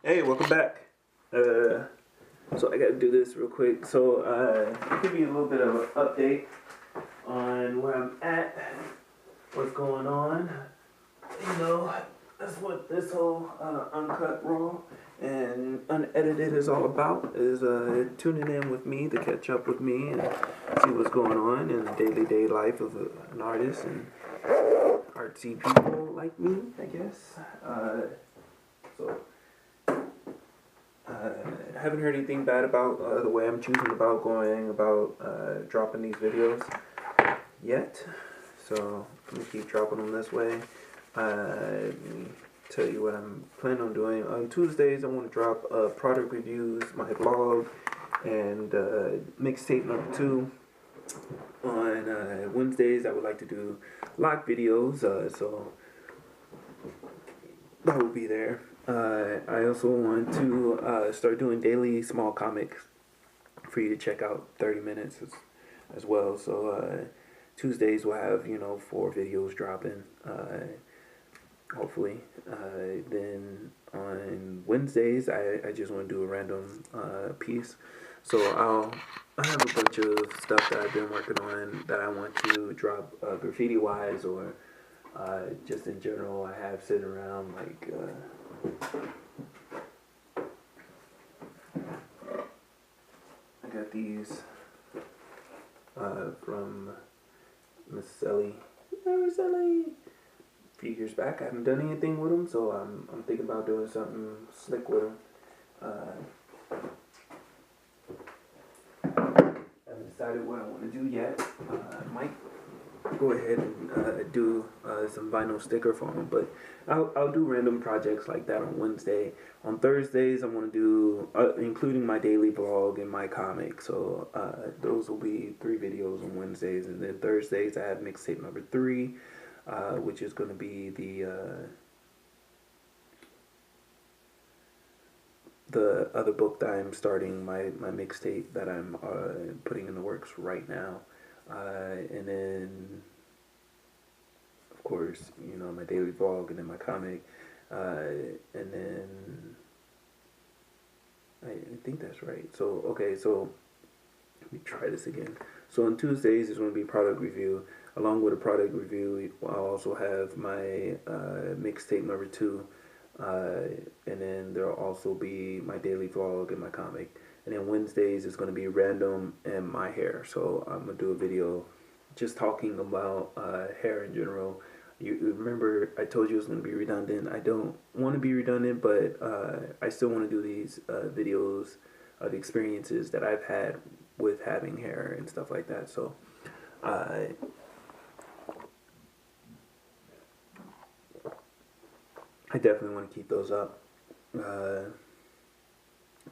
Hey, welcome back. So I gotta do this real quick. So I'll give you a little bit of an update on where I'm at, what's going on. You know, that's what this whole Uncut Raw and Unedited is all about, is tuning in with me to catch up with me and see what's going on in the day life of an artist and artsy people like me, I guess. So I haven't heard anything bad about the way I'm choosing about going about dropping these videos yet. So I'm going to keep dropping them this way. Let me tell you what I'm planning on doing. On Tuesdays, I want to drop product reviews, my blog, and mixtape number 2. On Wednesdays, I would like to do live videos, so that will be there. I also want to start doing daily small comics for you to check out, 30 minutes as well. So Tuesdays we'll have 4 videos dropping, hopefully. Then on Wednesdays I just want to do a random piece. So I have a bunch of stuff that I've been working on that I want to drop graffiti wise or just in general. I have sitting around like I got these from Miss Sally. Miss Sally. A few years back, I haven't done anything with them, so I'm thinking about doing something slick with them. I haven't decided what I want to do yet. I might go ahead and do some vinyl sticker for them, but I'll do random projects like that on Wednesday. On Thursdays, I want to do including my daily vlog and my comic. So those will be 3 videos on Wednesdays, and then Thursdays I have mixtape number 3, which is going to be the other book that I'm starting, my mixtape that I'm putting in the works right now. And then, of course, my daily vlog and then my comic. And then, I think that's right. So, okay, so let me try this again. So on Tuesdays is going to be product review. Along with a product review, I'll also have my mixtape number 2. And then there'll also be my daily vlog and my comic. And then Wednesdays is going to be random and my hair. So I'm going to do a video just talking about hair in general. You remember I told you it was going to be redundant. I don't want to be redundant, but I still want to do these videos of experiences that I've had with having hair and stuff like that. So I definitely want to keep those up.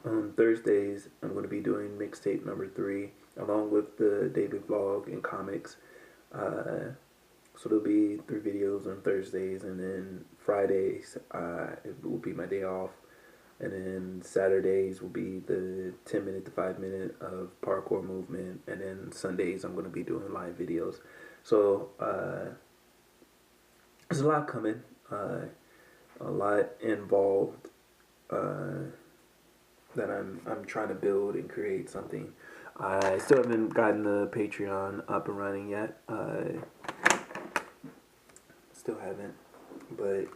On Thursdays, I'm going to be doing mixtape number 3, along with the daily vlog and comics. So there'll be 3 videos on Thursdays, and then Fridays it will be my day off, and then Saturdays will be the 10-minute to 5-minute of parkour movement, and then Sundays I'm going to be doing live videos. So there's a lot coming. A lot involved that I'm trying to build and create something. I still haven't gotten the Patreon up and running yet. Still haven't, but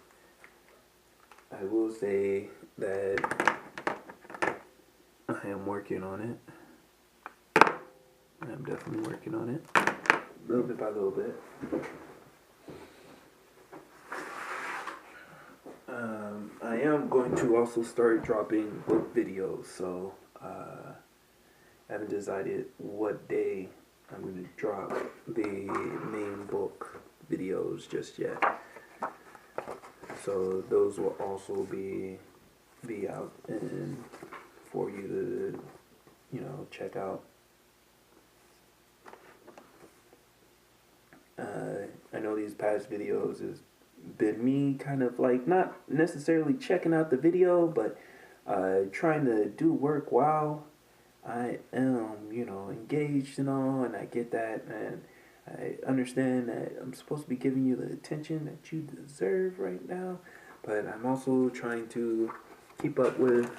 I will say that I am working on it. I'm definitely working on it, little bit by little bit. I am going to also start dropping book videos, so I haven't decided what day I'm going to drop the main book videos just yet. So those will also be out and for you to check out. I know these past videos has been me kind of like not necessarily checking out the video, but trying to do work while I am, engaged and all, and I get that, and I understand that I'm supposed to be giving you the attention that you deserve right now, but I'm also trying to keep up with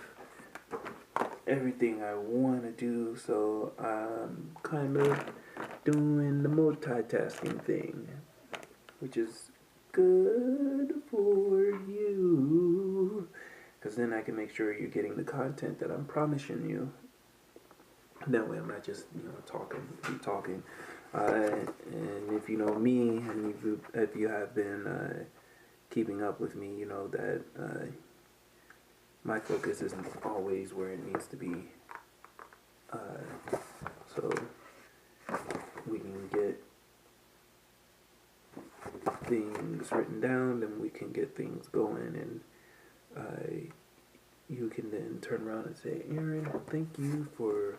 everything I want to do, so I'm kind of doing the multitasking thing, which is good for you, because then I can make sure you're getting the content that I'm promising you. That way I'm not just, keep talking. And if you know me, and if you have been keeping up with me, you know that my focus isn't always where it needs to be. So we can get things written down, and we can get things going, and you can then turn around and say, Aaron, thank you for,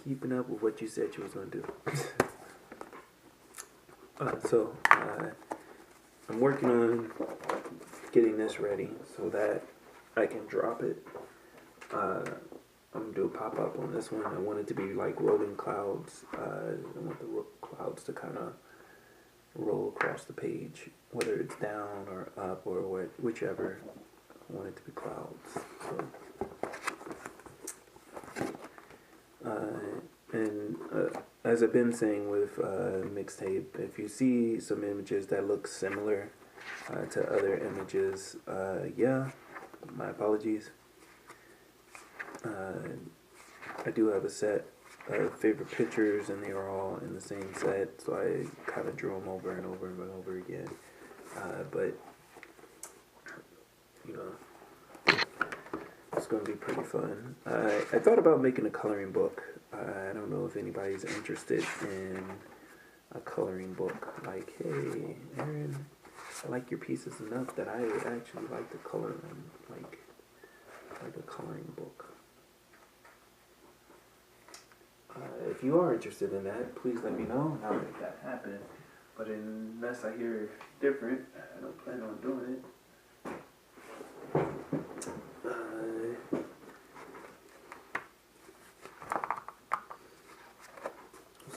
keeping up with what you said you was going to do. So I'm working on getting this ready so that I can drop it. I'm going to do a pop-up on this one. I want it to be like rolling clouds. I want the clouds to kind of roll across the page, whether it's down or up or whichever. I want it to be clouds. So, as I've been saying with mixtape, if you see some images that look similar to other images, yeah, my apologies. I do have a set of favorite pictures, and they are all in the same set, so I kind of drew them over and over and over again. But it's going to be pretty fun. I thought about making a coloring book. I don't know if anybody's interested in a coloring book. Like, hey, Aaron, I like your pieces enough that I would actually like to color them, like a coloring book. If you are interested in that, please let me know, and I'll make that happen. But unless I hear different, I don't plan on doing it.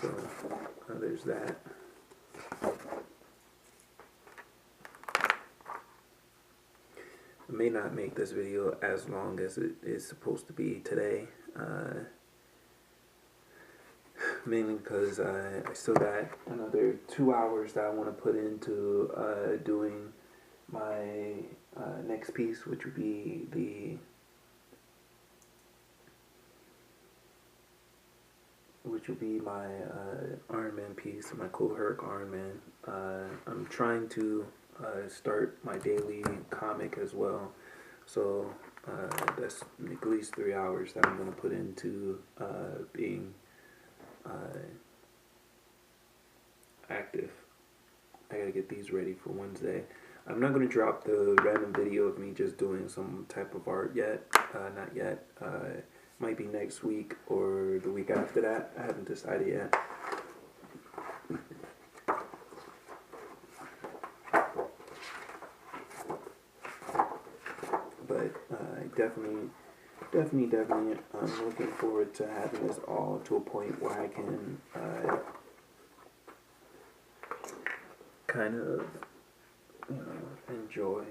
So there's that. I may not make this video as long as it is supposed to be today. Mainly because I still got another 2 hours that I want to put into doing my next piece, which would be my Iron Man piece, my Cool Herc Iron Man. I'm trying to start my daily comic as well, so that's at least 3 hours that I'm going to put into being active. I gotta get these ready for Wednesday. I'm not gonna drop the random video of me just doing some type of art yet. Not yet. Might be next week or the week after that. I haven't decided yet. But definitely, I'm looking forward to having this all to a point where I can kind of, enjoy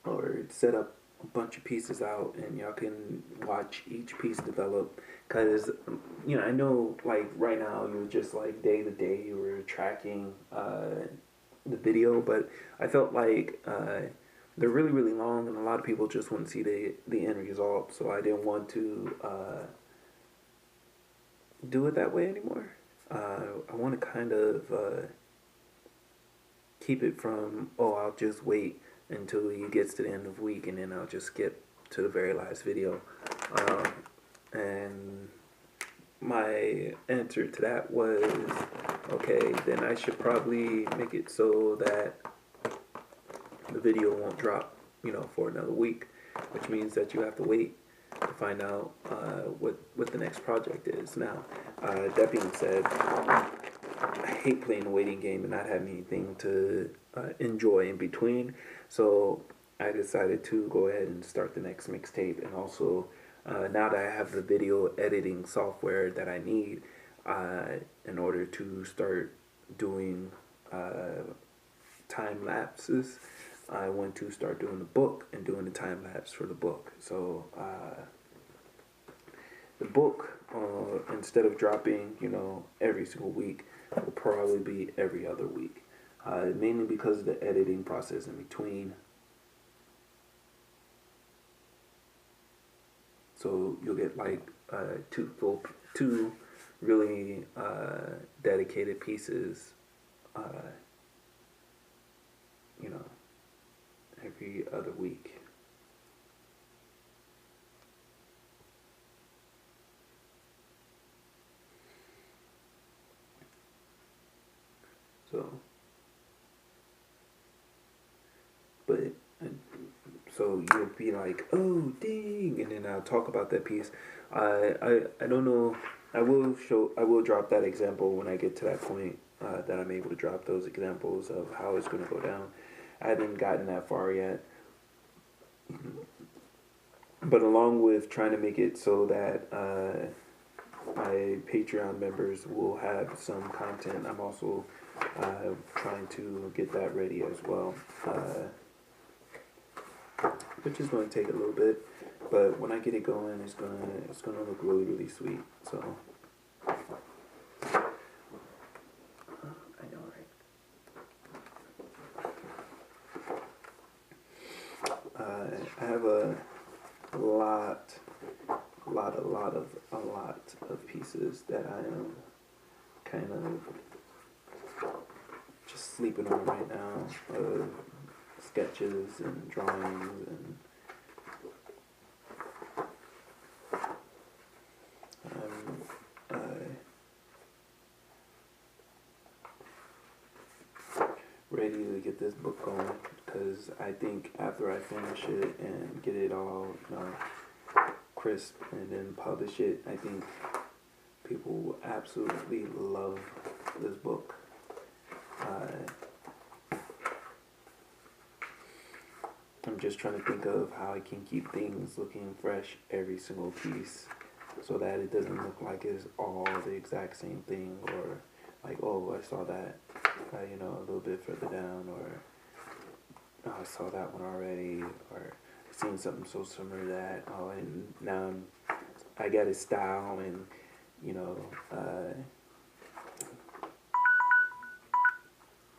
or set up a bunch of pieces out, and y'all can watch each piece develop. Cause I know like right now you're just like day to day you were tracking the video, but I felt like they're really, really long, and a lot of people just want to see the end result, so I didn't want to do it that way anymore. I want to kind of keep it from, I'll just wait until he gets to the end of the week, and then I'll just skip to the very last video. And my answer to that was, okay, then I should probably make it so that the video won't drop, for another week, which means that you have to wait to find out what the next project is. Now, that being said, I hate playing the waiting game and not having anything to enjoy in between, so I decided to go ahead and start the next mixtape. And also, now that I have the video editing software that I need in order to start doing time lapses, I went to start doing the book and doing the time lapse for the book. So the book, instead of dropping, every single week, will probably be every other week. Mainly because of the editing process in between. So you'll get like two really dedicated pieces, you know, every other week. So, but so you'll be like, oh dang, and then I'll talk about that piece. I don't know. I will drop that example when I get to that point, that I'm able to drop those examples of how it's going to go down. I haven't gotten that far yet. But along with trying to make it so that my Patreon members will have some content, I'm also trying to get that ready as well, which is going to take a little bit. But when I get it going, it's gonna look really, really sweet. So I know, right? I have a lot of pieces that I am kind of just sleeping on right now, of sketches and drawings and ready to get this book going, because I think after I finish it and get it all, crisp and then publish it, I think people will absolutely love this book. I'm just trying to think of how I can keep things looking fresh every single piece, so that it doesn't look like it's all the exact same thing, or like, oh, I saw that, a little bit further down, or oh, I saw that one already, or I've seen something so similar to that. Oh, and now I got his style, and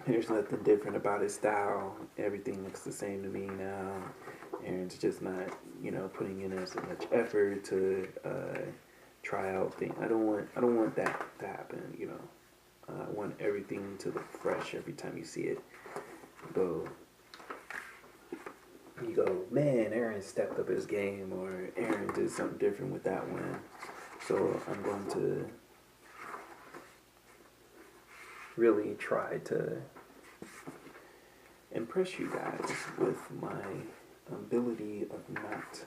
there's nothing different about his style. Everything looks the same to me now. Aaron's just not, putting in as much effort to try out things. I don't want that to happen. I want everything to look fresh every time you see it. You go, man, Aaron stepped up his game, or Aaron did something different with that one. So I'm going to really try to impress you guys with my ability of not,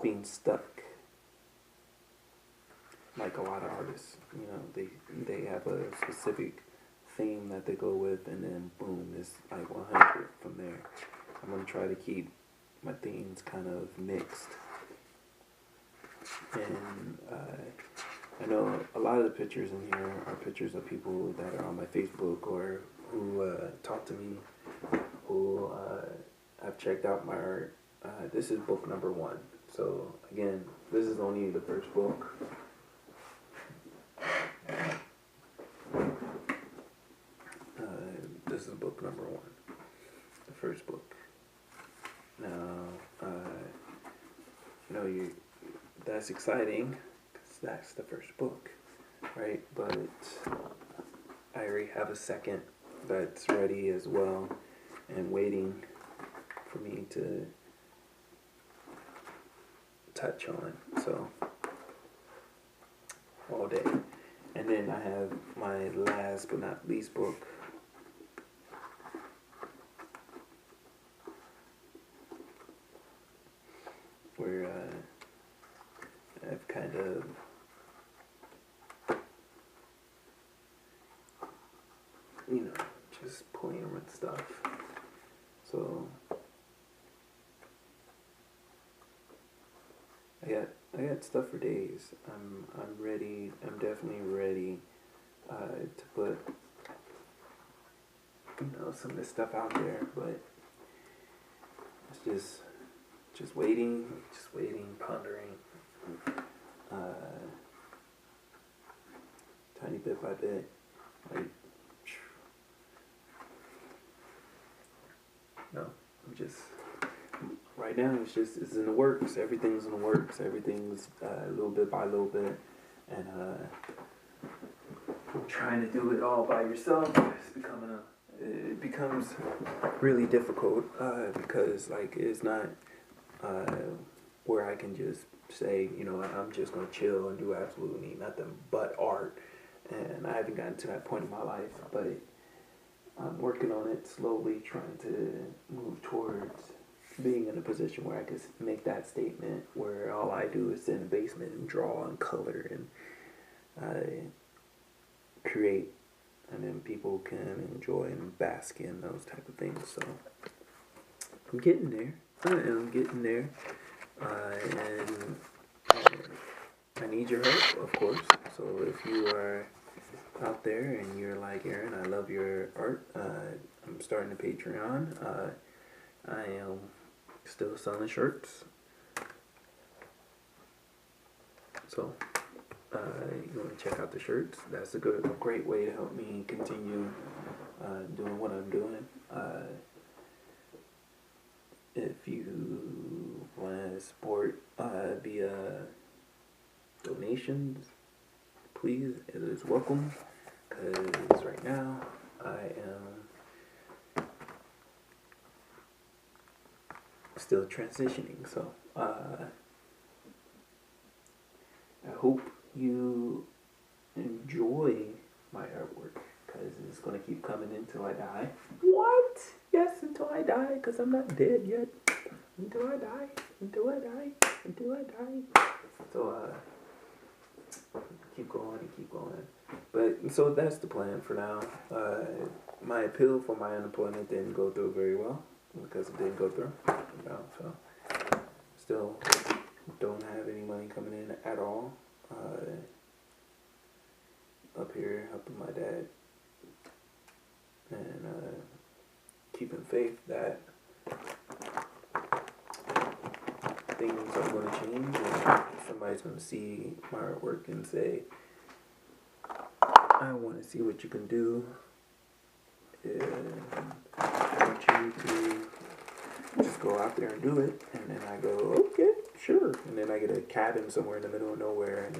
being stuck like a lot of artists. They have a specific theme that they go with, and then boom, it's like 100 from there. I'm going to try to keep my themes kind of mixed. And I know a lot of the pictures in here are pictures of people that are on my Facebook, or who talk to me, who have checked out my art. This is book number 1. So again, this is only the first book. This is book number 1, the first book. Now, that's exciting, because that's the first book, right? But I already have a second that's ready as well, and waiting for me to touch on. So, all day. And then I have my last but not least book, where I've kind of just playing with stuff. So I got stuff for days. I'm ready. I'm definitely ready to put some of this stuff out there, but it's just waiting, pondering, tiny bit by bit, like, no, I'm just, right now it's in the works, everything's in the works, everything's a little bit by little bit, and trying to do it all by yourself, it becomes really difficult, because, like, it's not, where I can just say, I'm just going to chill and do absolutely nothing but art, and I haven't gotten to that point in my life, but I'm working on it slowly, trying to move towards being in a position where I could make that statement, where all I do is sit in the basement and draw and color and create, and then people can enjoy and bask in those type of things. So I'm getting there. I am getting there, and I need your help, of course. So if you are out there and you're like, Aaron, I love your art, I'm starting a Patreon. I am still selling shirts. So you want to check out the shirts? That's a great way to help me continue doing what I'm doing. If you want to support via donations, please, it is welcome, because right now I am still transitioning, so I hope you enjoy my artwork, because it's going to keep coming until I die. What? Yes, until I die, because I'm not dead yet. Until I die, until I die, until I die. So, keep going and keep going. But, so that's the plan for now. My appeal for my unemployment didn't go through very well, because it didn't go through. So, still don't have any money coming in at all. Up here helping my dad, and keeping faith that things are going to change, and somebody's going to see my artwork and say, I want to see what you can do, and I want you to just go out there and do it. And then I go, okay, sure. And then I get a cabin somewhere in the middle of nowhere, and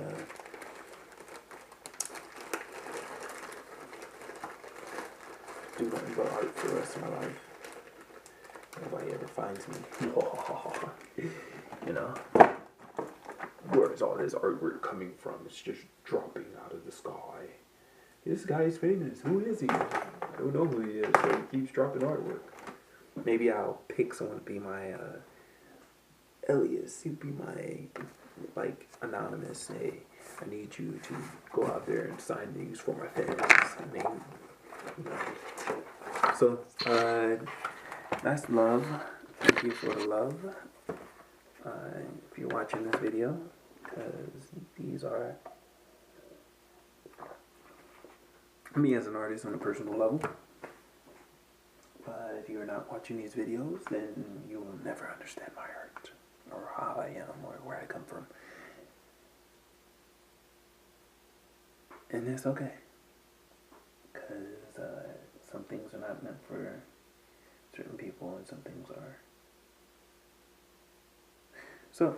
do nothing but art for the rest of my life. Nobody ever finds me. Where is all this artwork coming from? It's just dropping out of the sky. This guy's famous. Who is he? I don't know who he is, but he keeps dropping artwork. Maybe I'll pick someone to be my alias. He'd be my, like, anonymous. Say, I need you to go out there and sign these for my fans. And they, So, that's love. Thank you for the love. If you're watching this video, because these are me as an artist on a personal level. If you're not watching these videos, then you will never understand my art, or how I am, or where I come from. And it's okay, because some things are not meant for certain people, and some things are. So,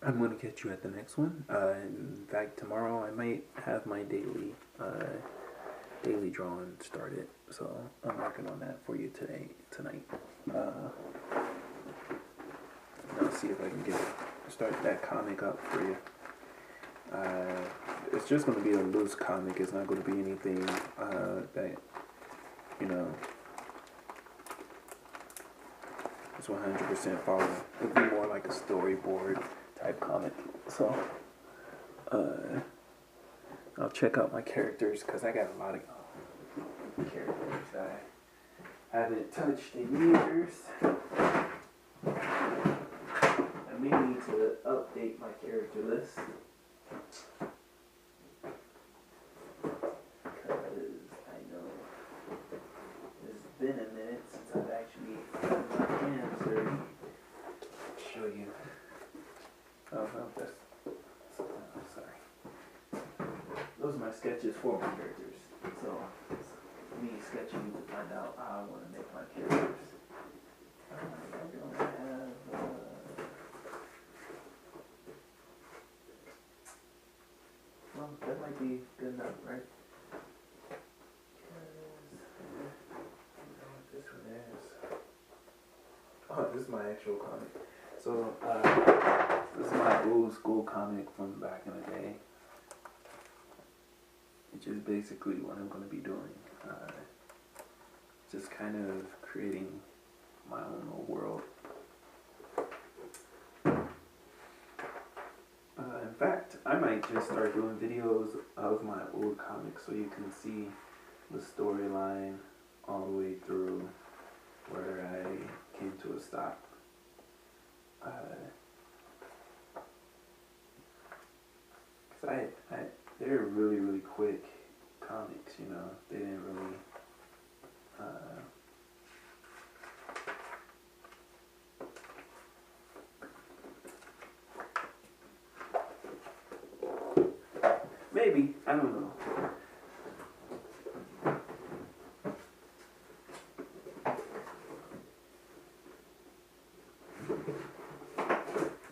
I'm going to catch you at the next one. In fact, tomorrow I might have my daily drawing started. So, I'm working on that for you tonight. I'll see if I can start that comic up for you. It's just going to be a loose comic. It's not going to be anything that, it's 100% follow. It'll be more like a storyboard type comic. So, I'll check out my characters, because I got a lot of characters that I haven't touched in years. I may need to update my character list, because I know no, that's sorry. Those are my sketches for my characters. So it's me sketching to find out how I want to make my characters. I don't have. Well, that might be good enough, right? This one is. Oh, this is my actual comic. So, this is my old school comic from back in the day. Which is basically what I'm going to be doing. Just kind of creating my own little world. In fact, I might just start doing videos of my old comics so you can see the storyline all the way through where I came to a stop. Cause they're really, really quick comics, you know. They didn't really, maybe, I don't know.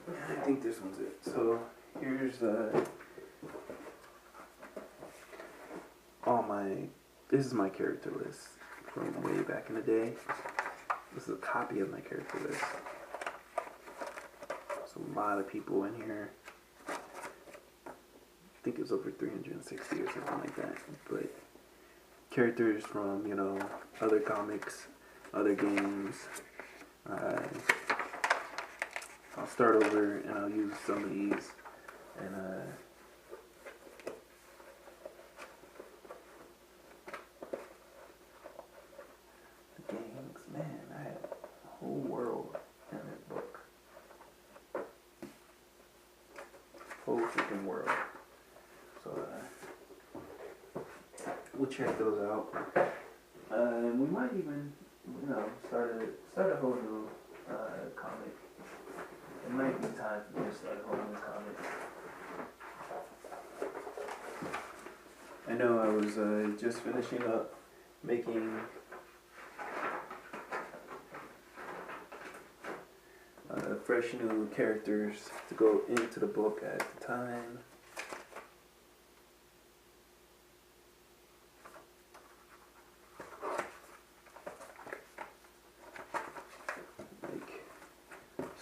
I think this one's it. So here's this is my character list from way back in the day. This is a copy of my character list. So a lot of people in here. I think it was over 360 or something like that. But characters from, you know, other comics, other games. I'll start over and I'll use some of these and the games, man, I had a whole world in this book. Whole freaking world. So we'll check those out. And we might even, you know, start a whole new comic. It might be time for me to start a whole new comic. I know I was just finishing up making fresh new characters to go into the book at the time.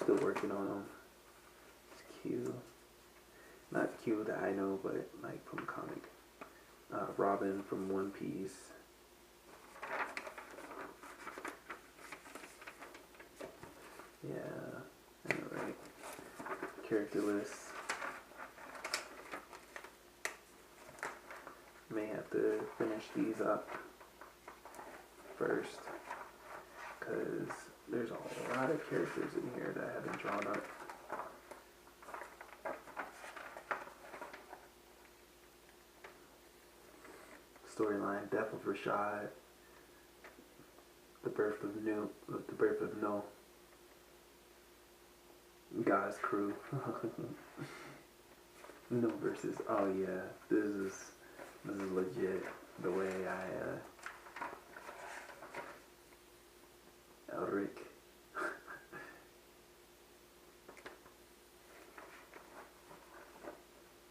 Still working on them. It's Q. Not Q that I know, but like from comic. Robin from One Piece. Yeah, I know, right? Character list. May have to finish these up first, because there's a lot of characters in here that I haven't drawn up. Storyline: Death of Rashad, the birth of No, God's crew. No versus. Oh yeah, this is legit. The way Elric.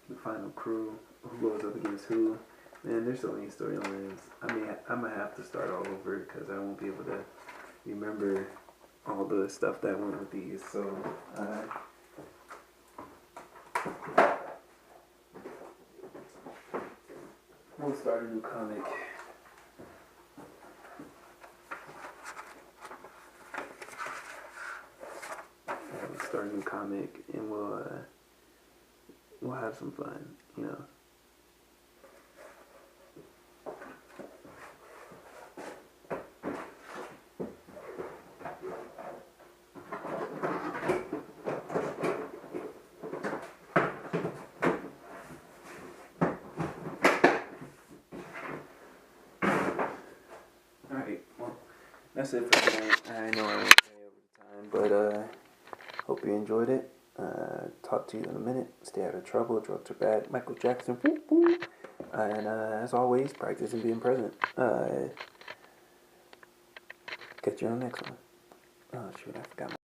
The final crew. Who goes up against who? Man, there's so many storylines. I might have to start all over because I won't be able to remember all the stuff that went with these. So, we'll start a new comic. We'll start a new comic and we'll have some fun, you know. That's it for tonight. I know I went way over the time, but hope you enjoyed it. Talk to you in a minute. Stay out of trouble. Drugs are bad. Michael Jackson. Woo, woo. And as always, practice and being present. Catch you on the next one. Oh shoot, I forgot.